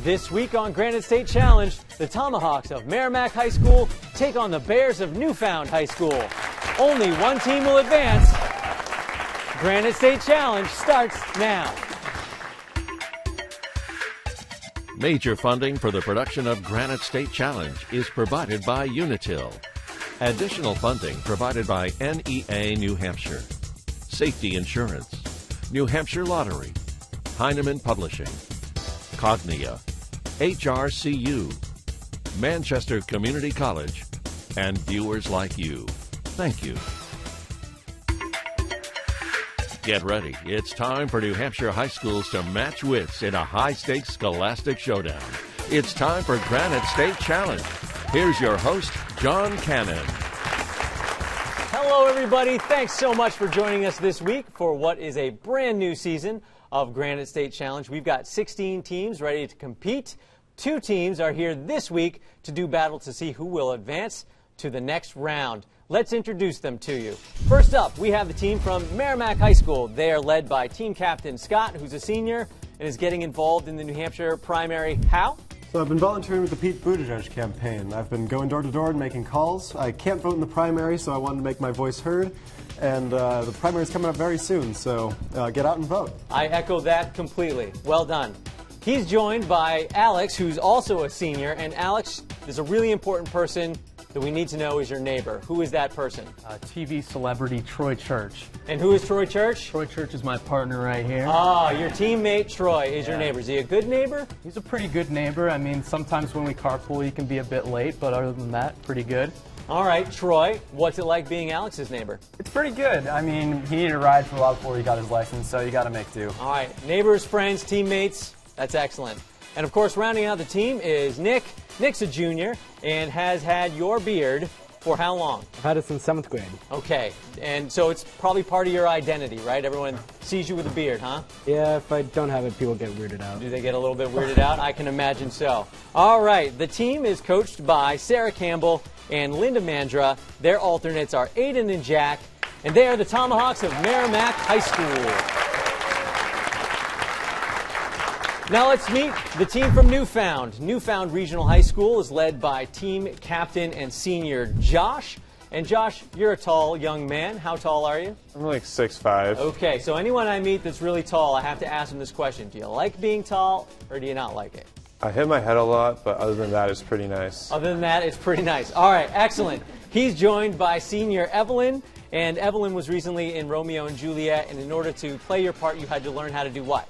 This week on Granite State Challenge, the Tomahawks of Merrimack High School take on the Bears of Newfound High School. Only one team will advance. Granite State Challenge starts now. Major funding for the production of Granite State Challenge is provided by Unitil. Additional funding provided by NEA New Hampshire, Safety Insurance, New Hampshire Lottery, Heinemann Publishing, Cognia, HRCU, Manchester Community College, and viewers like you. Thank you. Get ready. It's time for New Hampshire high schools to match wits in a high-stakes scholastic showdown. It's time for Granite State Challenge. Here's your host, John Cannon. Hello, everybody. Thanks so much for joining us this week for what is a brand new season of Granite State Challenge. We've got 16 teams ready to compete. 2 teams are here this week to do battle to see who will advance to the next round. Let's introduce them to you. First up, we have the team from Merrimack High School. They are led by team captain Scott, who's a senior and is getting involved in the New Hampshire primary. How? So I've been volunteering with the Pete Buttigieg campaign. I've been going door to door and making calls. I can't vote in the primary, so I wanted to make my voice heard. And the primary is coming up very soon, so get out and vote. I echo that completely. Well done. He's joined by Alex, who's also a senior. And Alex is a really important person that we need to know is your neighbor. Who is that person? TV celebrity Troy Church. And who is Troy Church? Troy Church is my partner right here. Ah, your teammate Troy is your neighbor. Is he a good neighbor? He's a pretty good neighbor. I mean, sometimes when we carpool, he can be a bit late, but other than that, pretty good. All right, Troy, what's it like being Alex's neighbor? It's pretty good. I mean, he needed a ride for a while before he got his license, so you got to make do. All right, neighbors, friends, teammates, that's excellent. And of course, rounding out the team is Nick. Nick's a junior and has had your beard for how long? I've had it since 7th grade. Okay, and so it's probably part of your identity, right? Everyone sees you with a beard, huh? Yeah, if I don't have it, people get weirded out. Do they get a little bit weirded out? I can imagine so. All right, the team is coached by Sarah Campbell and Linda Mandra. Their alternates are Aiden and Jack, and they are the Tomahawks of Merrimack High School. Now let's meet the team from Newfound. Newfound Regional High School is led by team captain and senior Josh. And Josh, you're a tall young man. How tall are you? I'm like 6'5". Okay, so anyone I meet that's really tall, I have to ask them this question. Do you like being tall or do you not like it? I hit my head a lot, but other than that, it's pretty nice. Other than that, it's pretty nice. All right, excellent. He's joined by senior Evelyn. And Evelyn was recently in Romeo and Juliet. And in order to play your part, you had to learn how to do what?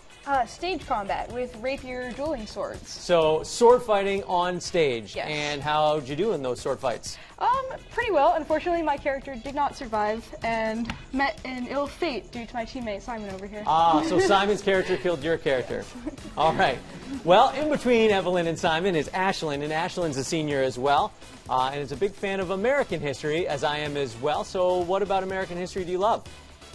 Stage combat with rapier dueling swords. So sword fighting on stage. Yes. And how'd you do in those sword fights? Pretty well. Unfortunately, my character did not survive and met an ill fate due to my teammate Simon over here. Ah, so Simon's character killed your character. All right. Well, in between Evelyn and Simon is Ashlyn, and Ashlyn's a senior as well, and is a big fan of American history, as I am as well. So what about American history do you love?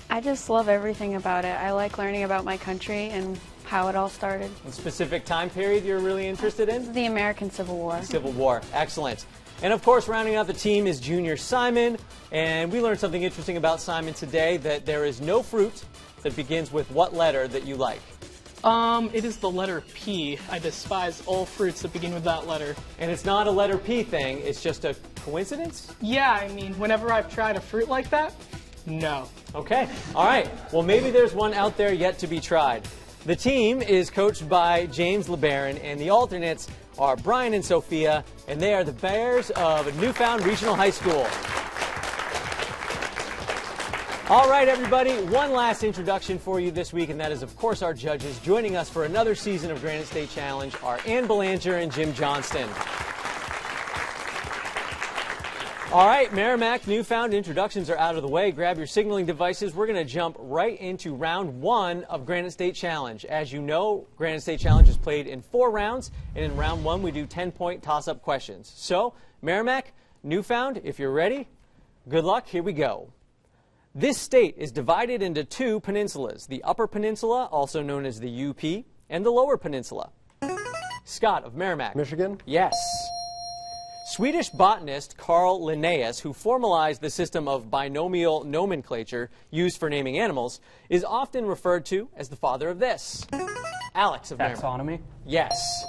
I just love everything about it. I like learning about my country and how it all started. A specific time period you're really interested in? The American Civil War. Civil War. Excellent. And of course, rounding out the team is junior Simon. And we learned something interesting about Simon today, that there is no fruit that begins with what letter that you like? It is the letter P. I despise all fruits that begin with that letter. And it's not a letter P thing, it's just a coincidence? Yeah, I mean, whenever I've tried a fruit like that, no. Okay. All right. Well, maybe there's one out there yet to be tried. The team is coached by James LeBaron, and the alternates are Brian and Sophia, and they are the Bears of Newfound Regional High School. All right, everybody, one last introduction for you this week, and that is, of course, our judges. Joining us for another season of Granite State Challenge are Ann Belanger and Jim Johnston. All right, Merrimack Newfound introductions are out of the way. Grab your signaling devices. We're going to jump right into round 1 of Granite State Challenge. As you know, Granite State Challenge is played in 4 rounds, and in round 1 we do 10-point toss-up questions. So, Merrimack Newfound, if you're ready, good luck. Here we go. This state is divided into 2 peninsulas, the Upper Peninsula, also known as the UP, and the Lower Peninsula. Scott of Merrimack. Michigan? Yes. Swedish botanist Carl Linnaeus, who formalized the system of binomial nomenclature used for naming animals, is often referred to as the father of this. Alex of Merrimack. Taxonomy? Yes.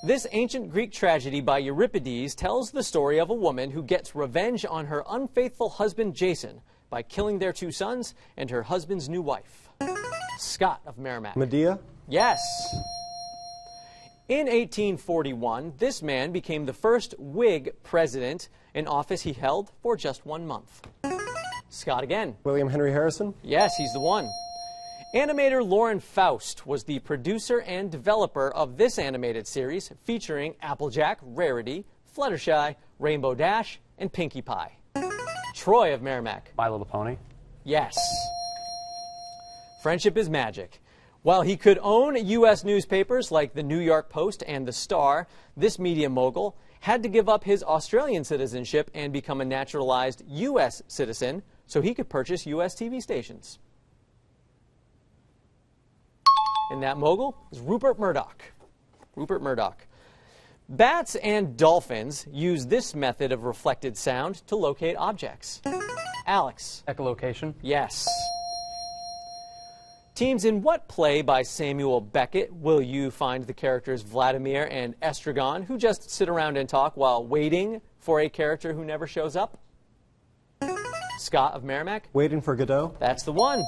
This ancient Greek tragedy by Euripides tells the story of a woman who gets revenge on her unfaithful husband Jason by killing their 2 sons and her husband's new wife. Scott of Merrimack. Medea? Yes. In 1841, this man became the first Whig president, an office he held for just 1 month. Scott again. William Henry Harrison? Yes, he's the one. Animator Lauren Faust was the producer and developer of this animated series featuring Applejack, Rarity, Fluttershy, Rainbow Dash, and Pinkie Pie. Troy of Merrimack. My Little Pony. Yes. Friendship is magic. While he could own U.S. newspapers like the New York Post and the Star, this media mogul had to give up his Australian citizenship and become a naturalized U.S. citizen so he could purchase U.S. TV stations. And that mogul is Rupert Murdoch. Rupert Murdoch. Bats and dolphins use this method of reflected sound to locate objects. Alex. Echolocation. Yes. Teams, in what play by Samuel Beckett will you find the characters Vladimir and Estragon, who just sit around and talk while waiting for a character who never shows up? Scott of Merrimack. Waiting for Godot? That's the one.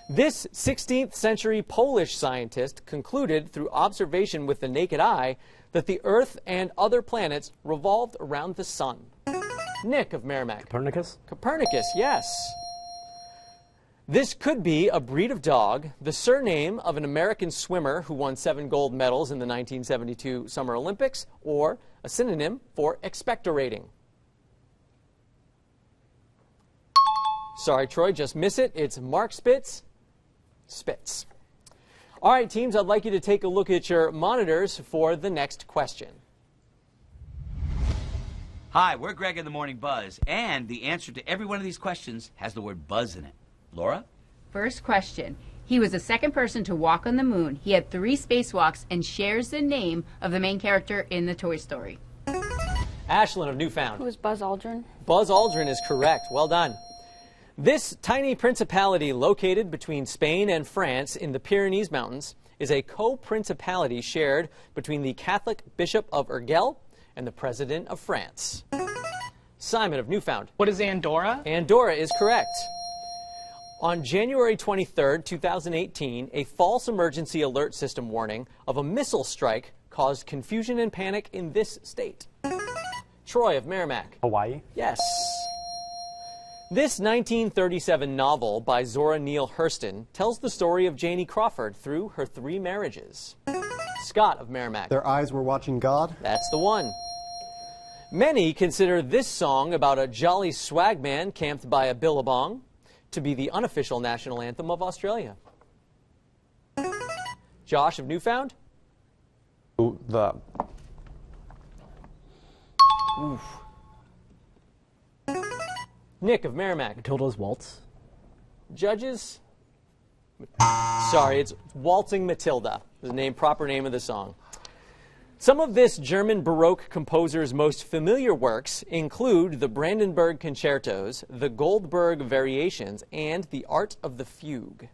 This 16th century Polish scientist concluded through observation with the naked eye that the Earth and other planets revolved around the sun. Nick of Merrimack. Copernicus? Copernicus, yes. This could be a breed of dog, the surname of an American swimmer who won 7 gold medals in the 1972 Summer Olympics, or a synonym for expectorating. Sorry, Troy, just miss it. It's Mark Spitz. Spitz. All right, teams, I'd like you to take a look at your monitors for the next question. Hi, we're Greg in the Morning Buzz, and the answer to every one of these questions has the word buzz in it. Laura? First question. He was the second person to walk on the moon. He had 3 spacewalks and shares the name of the main character in the Toy Story. Ashlyn of Newfound. Who is Buzz Aldrin? Buzz Aldrin is correct. Well done. This tiny principality located between Spain and France in the Pyrenees Mountains is a co-principality shared between the Catholic Bishop of Urgell and the President of France. Simon of Newfound. What is Andorra? Andorra is correct. On January 23, 2018, a false emergency alert system warning of a missile strike caused confusion and panic in this state. Troy of Merrimack. Hawaii. Yes. This 1937 novel by Zora Neale Hurston tells the story of Janie Crawford through her 3 marriages. Scott of Merrimack. Their eyes were watching God? That's the one. Many consider this song about a jolly swagman camped by a billabong to be the unofficial national anthem of Australia. Josh of Newfound. Ooh, the Oof. Nick of Merrimack. Matilda's Waltz. Judges? Sorry, it's Waltzing Matilda, the proper name of the song. Some of this German Baroque composer's most familiar works include the Brandenburg Concertos, the Goldberg Variations, and the Art of the Fugue.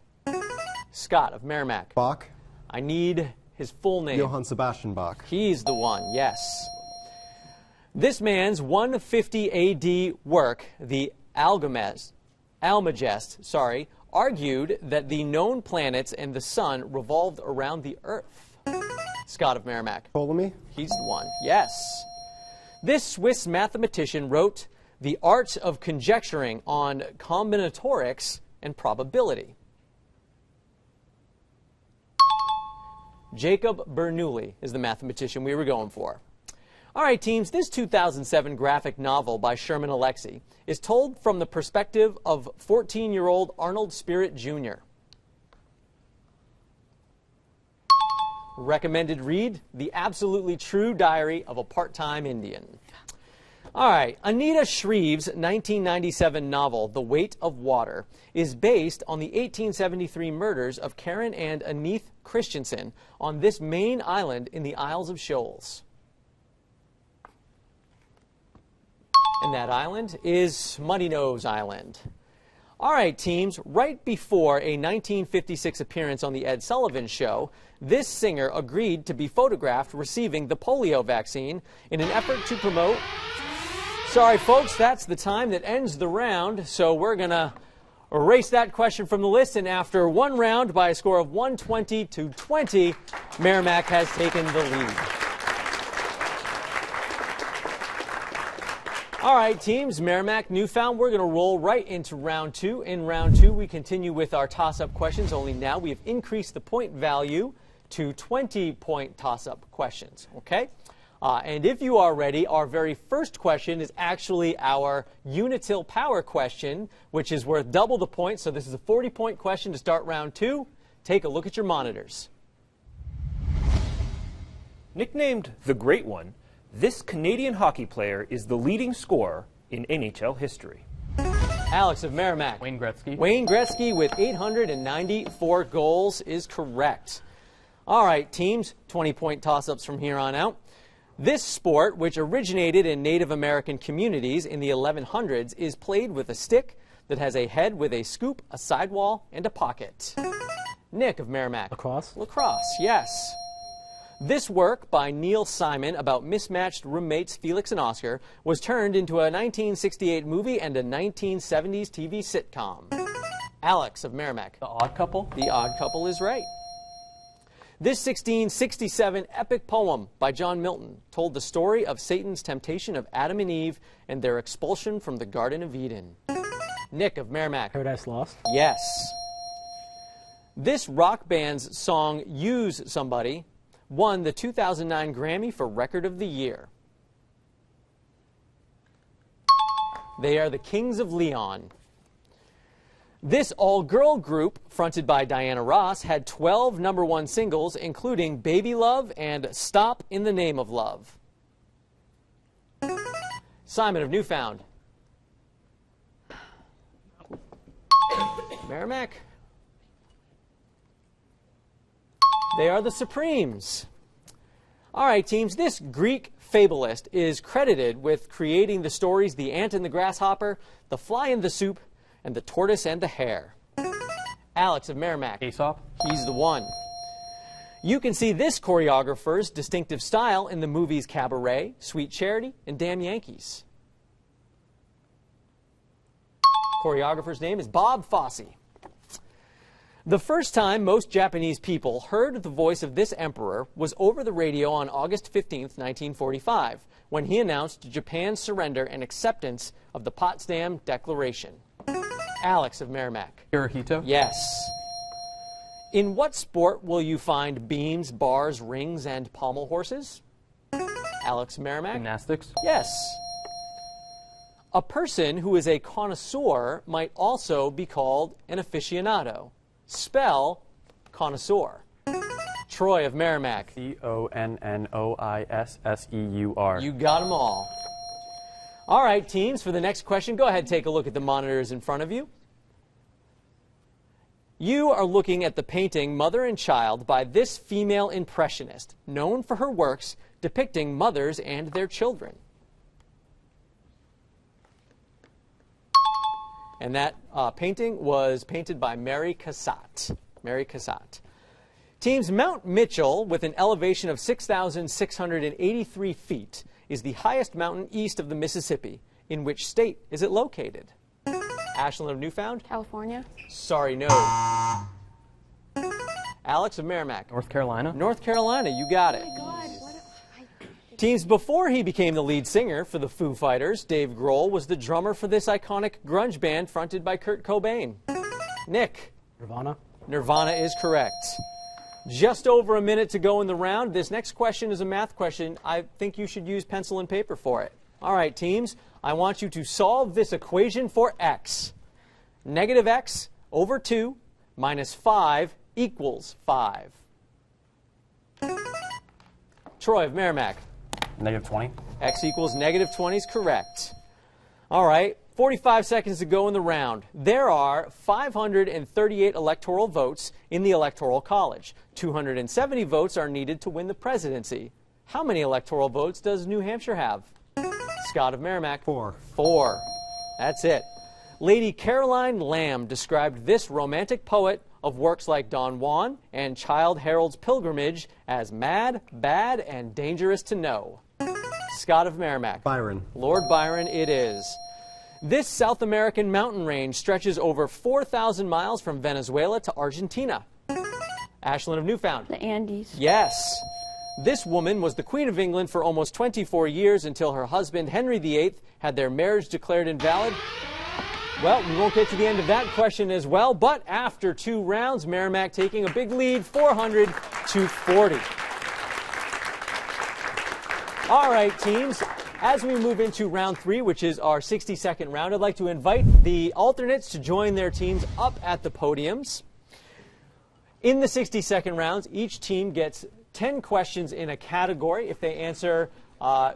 Scott of Merrimack. Bach? I need his full name. Johann Sebastian Bach. He's the one, yes. This man's 150 AD work, the Almagest, argued that the known planets and the sun revolved around the Earth. Scott of Merrimack. Ptolemy? He's the one, yes. This Swiss mathematician wrote The Art of Conjecturing on Combinatorics and Probability. Jacob Bernoulli is the mathematician we were going for. All right, teams, this 2007 graphic novel by Sherman Alexie is told from the perspective of 14-year-old Arnold Spirit Jr. Recommended read, The Absolutely True Diary of a Part-Time Indian. All right, Anita Shreve's 1997 novel, The Weight of Water, is based on the 1873 murders of Karen and Aneth Christensen on this Maine island in the Isles of Shoals. And that island is Muddy Nose Island. All right, teams, right before a 1956 appearance on The Ed Sullivan Show, this singer agreed to be photographed receiving the polio vaccine in an effort to promote... Sorry, folks, that's the time that ends the round, so we're going to erase that question from the list, and after one round by a score of 120 to 20, Merrimack has taken the lead. All right, teams, Merrimack, Newfound, we're going to roll right into round two. In round two, we continue with our toss-up questions, only now we have increased the point value to 20-point toss-up questions, okay? And if you are ready, our very first question is actually our Unitil Power question, which is worth double the points. So this is a 40-point question to start round two. Take a look at your monitors. Nicknamed the Great One, this Canadian hockey player is the leading scorer in NHL history. Alex of Merrimack. Wayne Gretzky. Wayne Gretzky with 894 goals is correct. All right, teams, 20-point toss-ups from here on out. This sport, which originated in Native American communities in the 1100s, is played with a stick that has a head with a scoop, a sidewall, and a pocket. Nick of Merrimack. Lacrosse. Lacrosse, yes. This work by Neil Simon about mismatched roommates Felix and Oscar was turned into a 1968 movie and a 1970s TV sitcom. Alex of Merrimack. The Odd Couple. The Odd Couple is right. This 1667 epic poem by John Milton told the story of Satan's temptation of Adam and Eve and their expulsion from the Garden of Eden. Nick of Merrimack. Paradise Lost. Yes. This rock band's song, Use Somebody, won the 2009 Grammy for Record of the Year. They are the Kings of Leon. This all-girl group, fronted by Diana Ross, had 12 #1 singles, including Baby Love and Stop in the Name of Love. Simon of Newfound. Merrimack. They are the Supremes. All right, teams, this Greek fabulist is credited with creating the stories The Ant and the Grasshopper, The Fly in the Soup, and The Tortoise and the Hare. Alex of Merrimack. Aesop. He's the one. You can see this choreographer's distinctive style in the movies Cabaret, Sweet Charity, and Damn Yankees. Choreographer's name is Bob Fosse. The first time most Japanese people heard the voice of this emperor was over the radio on August 15th, 1945, when he announced Japan's surrender and acceptance of the Potsdam Declaration. Alex of Merrimack. Hirohito. Yes. In what sport will you find beams, bars, rings, and pommel horses? Alex Merrimack. Gymnastics. Yes. A person who is a connoisseur might also be called an aficionado. Spell connoisseur. Troy of Merrimack. C-O-N-N-O-I-S-S-E-U-R. You got them all. All right, teams, for the next question, go ahead and take a look at the monitors in front of you. You are looking at the painting Mother and Child by this female impressionist, known for her works depicting mothers and their children. And that painting was painted by Mary Cassatt. Mary Cassatt. Teams, Mount Mitchell, with an elevation of 6,683 feet, is the highest mountain east of the Mississippi. In which state is it located? Ashlyn of Newfound? California. Sorry, no. Alex of Merrimack? North Carolina. North Carolina, you got it. Teams, before he became the lead singer for the Foo Fighters, Dave Grohl was the drummer for this iconic grunge band fronted by Kurt Cobain. Nick? Nirvana. Nirvana is correct. Just over a minute to go in the round. This next question is a math question. I think you should use pencil and paper for it. All right, teams, I want you to solve this equation for x. Negative x over 2 minus 5 equals 5. Troy of Merrimack. Negative 20. X equals negative 20 is correct. All right, 45 seconds to go in the round. There are 538 electoral votes in the Electoral College. 270 votes are needed to win the presidency. How many electoral votes does New Hampshire have? Scott of Merrimack. 4. 4. That's it. Lady Caroline Lamb described this romantic poet of works like Don Juan and Childe Harold's Pilgrimage as mad, bad, and dangerous to know. Scott of Merrimack. Byron. Lord Byron it is. This South American mountain range stretches over 4,000 miles from Venezuela to Argentina. Ashlyn of Newfound. The Andes. Yes. This woman was the Queen of England for almost 24 years until her husband, Henry VIII, had their marriage declared invalid. Well, we won't get to the end of that question as well, but after 2 rounds, Merrimack taking a big lead, 400 to 40. All right, teams. As we move into round 3, which is our 60-second round, I'd like to invite the alternates to join their teams up at the podiums. In the 60-second rounds, each team gets 10 questions in a category. If they answer,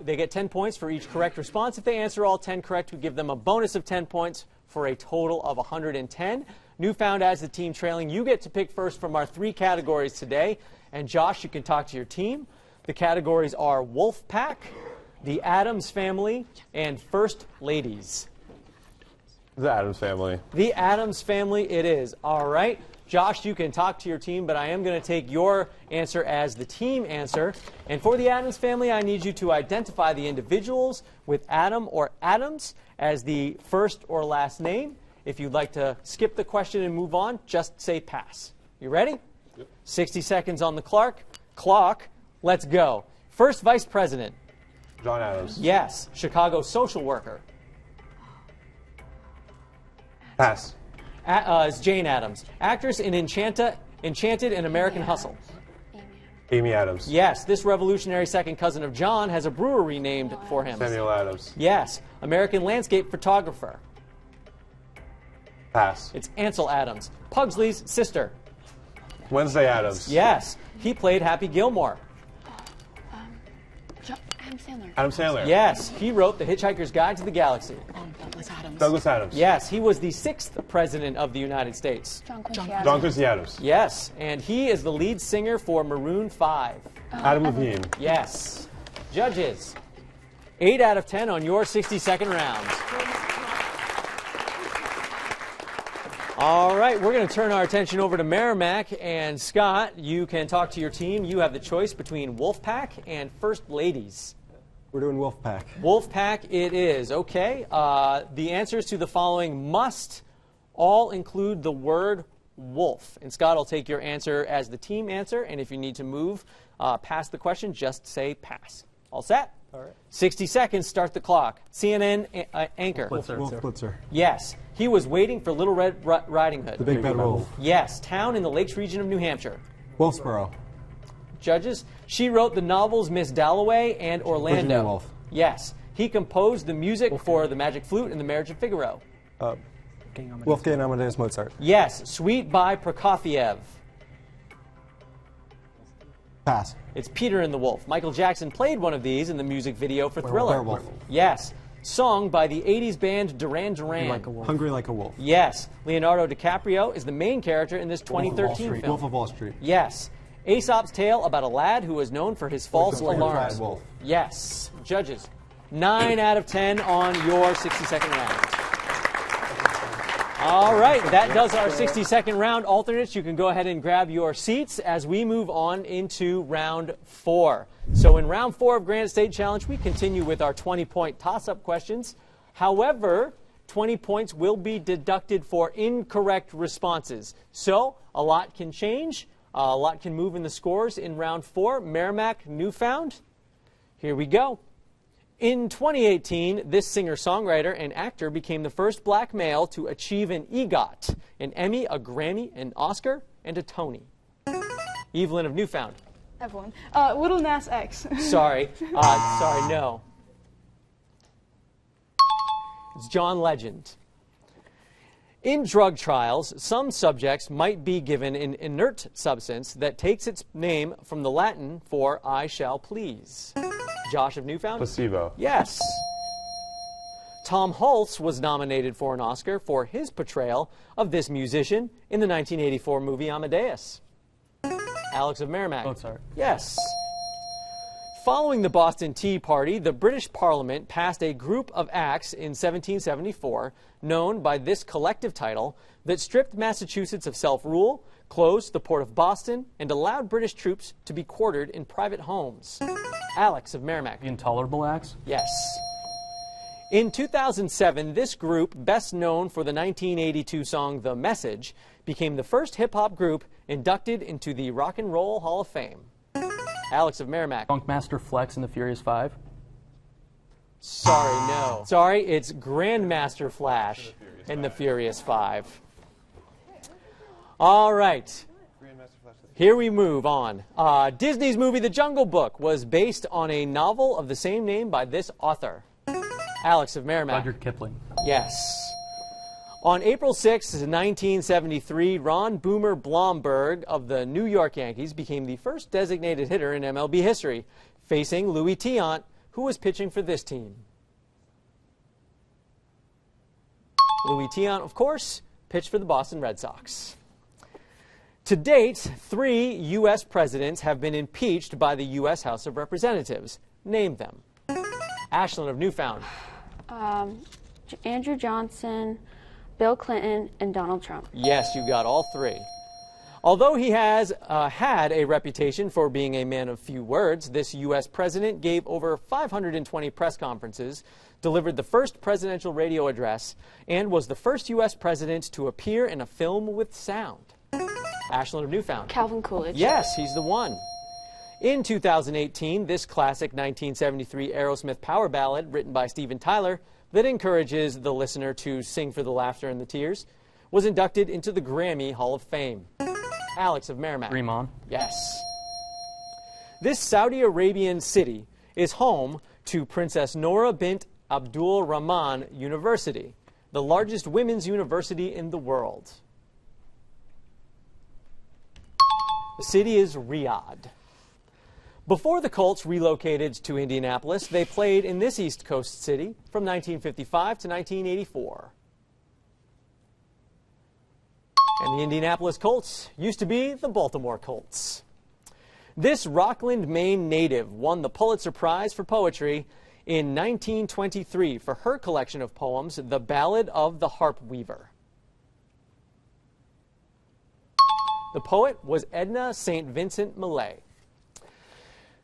they get 10 points for each correct response. If they answer all 10 correct, we give them a bonus of 10 points for a total of 110. Newfound as the team trailing, you get to pick first from our 3 categories today. And Josh, you can talk to your team. The categories are Wolf Pack, the Addams Family, and First Ladies. The Addams Family. The Addams Family it is. All right. Josh, you can talk to your team, but I am going to take your answer as the team answer. And for the Addams Family, I need you to identify the individuals with Adam or Adams as the first or last name. If you'd like to skip the question and move on, just say pass. You ready? Yep. 60 seconds on the clock. Let's go. First Vice President. John Adams. Yes. Chicago social worker. Pass. Is Jane Addams. Actress in Enchanted and American Hustle. Amy Adams. Yes. This revolutionary second cousin of John has a brewery named for him. Samuel Adams. Yes. American landscape photographer. Pass. It's Ansel Adams. Pugsley's sister. Wednesday Adams. Yes. He played Happy Gilmore. Adam Sandler. Adam Sandler. Yes. He wrote The Hitchhiker's Guide to the Galaxy. Douglas Adams. Douglas Adams. Yes. He was the 6th president of the United States. John Quincy Adams. John Quincy Adams. Yes. And he is the lead singer for Maroon 5. Adam Levine. Yes. Judges. 8 out of 10 on your 60-second round. All right, we're going to turn our attention over to Merrimack. And Scott, you can talk to your team. You have the choice between Wolfpack and First Ladies. We're doing Wolfpack. Wolfpack it is. Okay. The answers to the following must all include the word wolf. And Scott will take your answer as the team answer. And if you need to move past the question, just say pass. All set? All right. 60 seconds, start the clock. CNN anchor. Wolf Blitzer. Yes. He was waiting for Little Red Riding Hood. The Big Bad Wolf. Yes. Town in the Lakes region of New Hampshire. Wolfsboro. Judges. She wrote the novels Miss Dalloway and Orlando. Virginia Woolf. Yes. He composed the music for The Magic Flute and The Marriage of Figaro. Wolfgang Amadeus Mozart. Yes. Sweet by Prokofiev. Pass. It's Peter and the Wolf. Michael Jackson played one of these in the music video for Thriller. Werewolf. Yes. Song by the 80s band Duran Duran. Hungry Like a Wolf. Yes. Leonardo DiCaprio is the main character in this 2013 film. Wolf of Wall Street. Yes. Aesop's tale about a lad who is known for his false alarms. Wolf. Yes. Judges. 9 out of 10 on your 60-second round. All right, that does our 60-second round. Alternates, you can go ahead and grab your seats as we move on into round 4. So in round 4 of Granite State Challenge, we continue with our 20-point toss-up questions. However, 20 points will be deducted for incorrect responses. So a lot can change. A lot can move in the scores in round 4. Merrimack, Newfound. Here we go. In 2018, this singer-songwriter and actor became the first black male to achieve an EGOT, an Emmy, a Grammy, an Oscar, and a Tony. Evelyn of Newfound. Evelyn. Little Nas X. Sorry. No. It's John Legend. In drug trials, some subjects might be given an inert substance that takes its name from the Latin for I shall please. Josh of Newfound? Placebo. Yes. Tom Hulce was nominated for an Oscar for his portrayal of this musician in the 1984 movie Amadeus. Alex of Merrimack. Mozart. Yes. following the Boston Tea Party, the British Parliament passed a group of acts in 1774 known by this collective title that stripped Massachusetts of self-rule, closed the port of Boston, and allowed British troops to be quartered in private homes. Alex of Merrimack. The Intolerable Acts? Yes. In 2007, this group, best known for the 1982 song The Message, became the first hip-hop group inducted into the Rock and Roll Hall of Fame. Alex of Merrimack. Funkmaster Flex and the Furious Five? Sorry, no. Sorry, it's Grandmaster Flash and the Furious Five. All right. Here we move on. Disney's movie The Jungle Book was based on a novel of the same name by this author. Alex of Merrimack. Rudyard Kipling. Yes. On April 6, 1973, Ron Boomer Blomberg of the New York Yankees became the first designated hitter in MLB history, facing Louis Tiant, who was pitching for this team. Louis Tiant, of course, pitched for the Boston Red Sox. To date, 3 U.S. presidents have been impeached by the U.S. House of Representatives. Name them. Ashland of Newfound. Andrew Johnson, Bill Clinton, and Donald Trump. Yes, you got all 3. Although he has had a reputation for being a man of few words, this U.S. president gave over 520 press conferences, delivered the first presidential radio address, and was the first U.S. president to appear in a film with sound. Ashland of Newfound. Calvin Coolidge. Yes, he's the one. In 2018, this classic 1973 Aerosmith power ballad, written by Steven Tyler, that encourages the listener to sing for the laughter and the tears, was inducted into the Grammy Hall of Fame. Alex of Merrimack. Dream On. Yes. This Saudi Arabian city is home to Princess Noura bint Abdul Rahman University, the largest women's university in the world. The city is Riyadh. Before the Colts relocated to Indianapolis, they played in this East Coast city from 1955 to 1984. And the Indianapolis Colts used to be the Baltimore Colts. This Rockland, Maine native won the Pulitzer Prize for Poetry in 1923 for her collection of poems, The Ballad of the Harp Weaver. The poet was Edna St. Vincent Millay.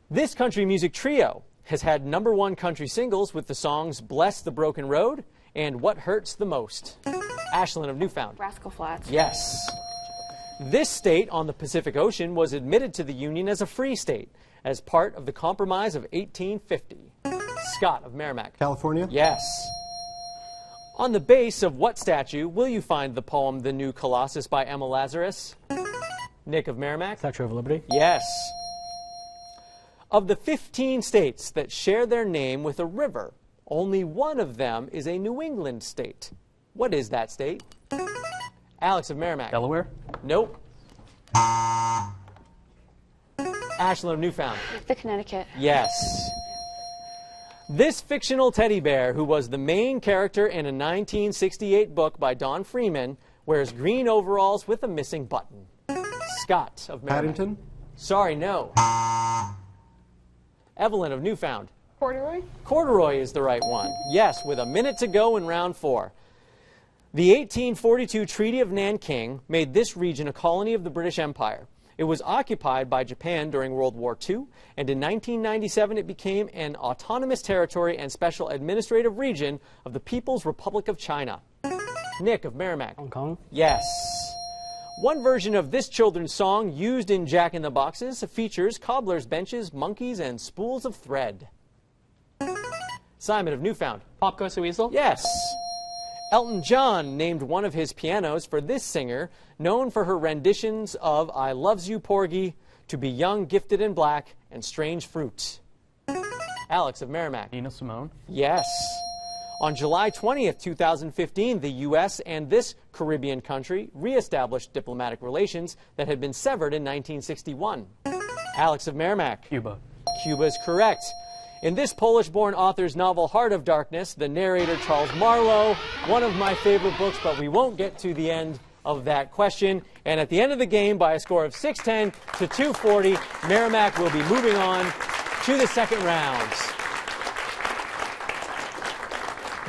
This country music trio has had #1 country singles with the songs Bless the Broken Road and What Hurts the Most. Ashland of Newfound. Rascal Flatts. Yes. This state on the Pacific Ocean was admitted to the Union as a free state as part of the Compromise of 1850. Scott of Merrimack. California? Yes. On the base of what statue will you find the poem The New Colossus by Emma Lazarus? Nick of Merrimack. Statue of Liberty? Yes. Of the 15 states that share their name with a river, only one of them is a New England state. What is that state? Alex of Merrimack. Delaware? Nope. Ashland of Newfound. The Connecticut. Yes. This fictional teddy bear, who was the main character in a 1968 book by Don Freeman, wears green overalls with a missing button. Scott of Merrimack. Paddington? Sorry, no. Evelyn of Newfound. Corduroy? Corduroy is the right one. Yes, with a minute to go in round 4. The 1842 Treaty of Nanking made this region a colony of the British Empire. It was occupied by Japan during World War II, and in 1997 it became an autonomous territory and special administrative region of the People's Republic of China. Nick of Merrimack. Hong Kong? Yes. One version of this children's song used in Jack in the Boxes features cobbler's benches, monkeys, and spools of thread. Simon of Newfound. Pop Goes the Weasel? Yes. Elton John named one of his pianos for this singer, known for her renditions of I Loves You, Porgy, To Be Young, Gifted and Black, and Strange Fruit. Alex of Merrimack. Nina Simone? Yes. On July 20th, 2015, the U.S. and this Caribbean country reestablished diplomatic relations that had been severed in 1961. Alex of Merrimack. Cuba. Cuba is correct. In this Polish-born author's novel Heart of Darkness, the narrator Charles Marlowe, one of my favorite books, but we won't get to the end of that question. And at the end of the game, by a score of 610 to 240, Merrimack will be moving on to the second round.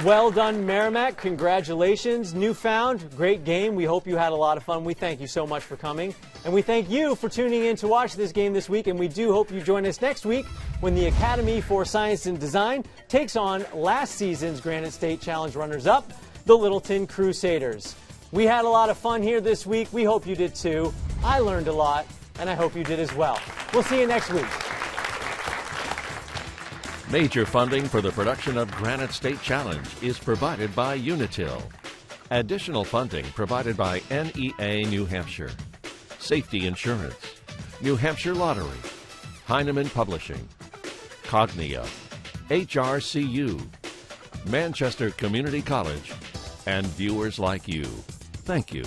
Well done, Merrimack. Congratulations. Newfound, great game. We hope you had a lot of fun. We thank you so much for coming. And we thank you for tuning in to watch this game this week. And we do hope you join us next week when the Academy for Science and Design takes on last season's Granite State Challenge runners-up, the Littleton Crusaders. We had a lot of fun here this week. We hope you did too. I learned a lot, and I hope you did as well. We'll see you next week. Major funding for the production of Granite State Challenge is provided by Unitil. Additional funding provided by NEA New Hampshire, Safety Insurance, New Hampshire Lottery, Heinemann Publishing, Cognia, HRCU, Manchester Community College, and viewers like you. Thank you.